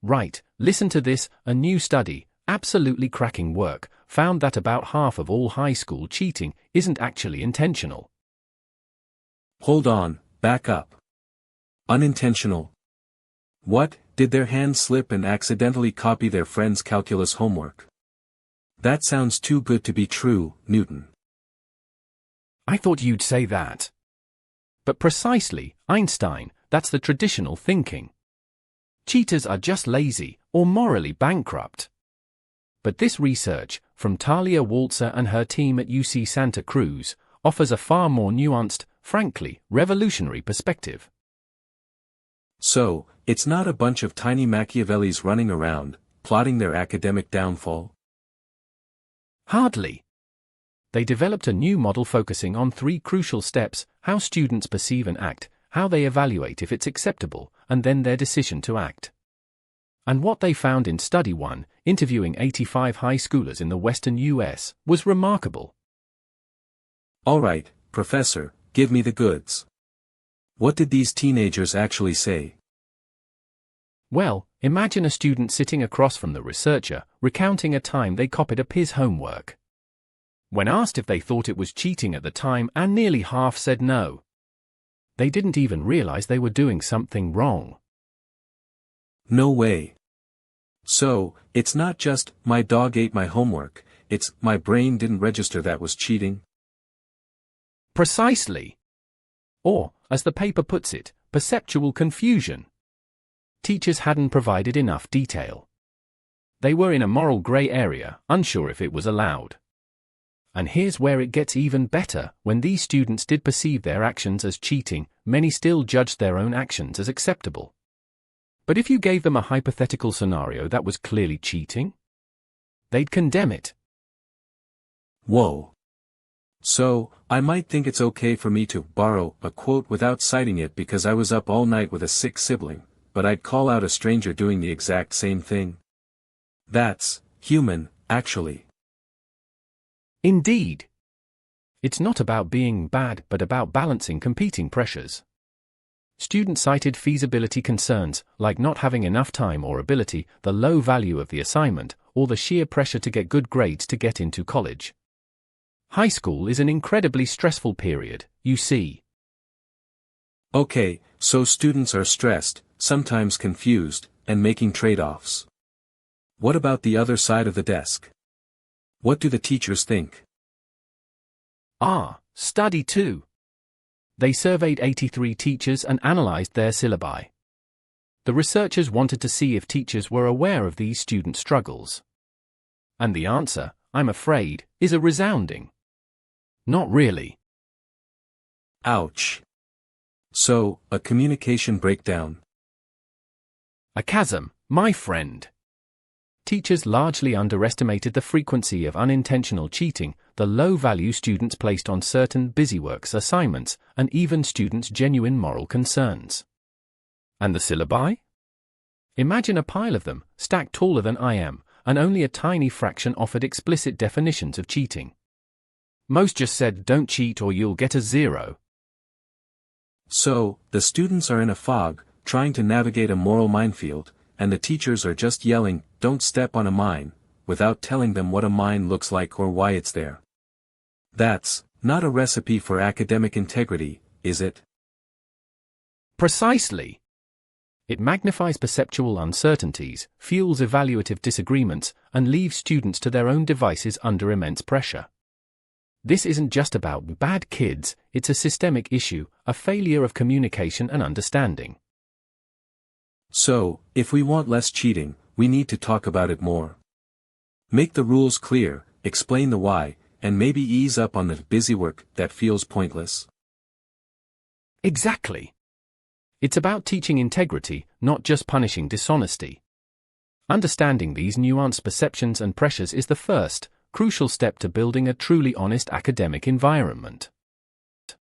Right, listen to this, a new study, absolutely cracking work, found that about half of all high school cheating isn't actually intentional. Hold on, back up. Unintentional. What, did their hand slip and accidentally copy their friend's calculus homework? That sounds too good to be true, Newton. I thought you'd say that. But precisely, Einstein, that's the traditional thinking. Cheaters are just lazy, or morally bankrupt. But this research, from Talia Walzer and her team at UC Santa Cruz, offers a far more nuanced, frankly, revolutionary perspective. So, it's not a bunch of tiny Machiavellis running around, plotting their academic downfall? Hardly. They developed a new model focusing on 3 crucial steps: how students perceive and act, how they evaluate if it's acceptable, and then their decision to act. And what they found in Study 1, interviewing 85 high schoolers in the Western US, was remarkable. All right, Professor, give me the goods. What did these teenagers actually say? Well, imagine a student sitting across from the researcher, recounting a time they copied a peer's homework. When asked if they thought it was cheating at the time, and nearly half said no. They didn't even realize they were doing something wrong. No way. So, it's not just, my dog ate my homework, it's, my brain didn't register that was cheating? Precisely. Or, as the paper puts it, perceptual confusion. Teachers hadn't provided enough detail. They were in a moral gray area, unsure if it was allowed. And here's where it gets even better: when these students did perceive their actions as cheating, many still judged their own actions as acceptable. But if you gave them a hypothetical scenario that was clearly cheating, they'd condemn it. Whoa. So, I might think it's okay for me to borrow a quote without citing it because I was up all night with a sick sibling, but I'd call out a stranger doing the exact same thing? That's human, actually. Indeed. It's not about being bad, but about balancing competing pressures. Students cited feasibility concerns, like not having enough time or ability, the low value of the assignment, or the sheer pressure to get good grades to get into college. High school is an incredibly stressful period, you see. Okay, so students are stressed, sometimes confused, and making trade-offs. What about the other side of the desk? What do the teachers think? Study 2. They surveyed 83 teachers and analyzed their syllabi. The researchers wanted to see if teachers were aware of these student struggles. And the answer, I'm afraid, is a resounding not really. Ouch. So, a communication breakdown. A chasm, my friend. Teachers largely underestimated the frequency of unintentional cheating, the low value students placed on certain busyworks assignments, and even students' genuine moral concerns. And the syllabi? Imagine a pile of them, stacked taller than I am, and only a tiny fraction offered explicit definitions of cheating. Most just said, don't cheat or you'll get a 0. So, the students are in a fog, trying to navigate a moral minefield, and the teachers are just yelling, don't step on a mine, without telling them what a mine looks like or why it's there. That's not a recipe for academic integrity, is it? Precisely. It magnifies perceptual uncertainties, fuels evaluative disagreements, and leaves students to their own devices under immense pressure. This isn't just about bad kids, it's a systemic issue, a failure of communication and understanding. So, if we want less cheating, we need to talk about it more. Make the rules clear, explain the why, and maybe ease up on the busywork that feels pointless. Exactly. It's about teaching integrity, not just punishing dishonesty. Understanding these nuanced perceptions and pressures is the first, crucial step to building a truly honest academic environment.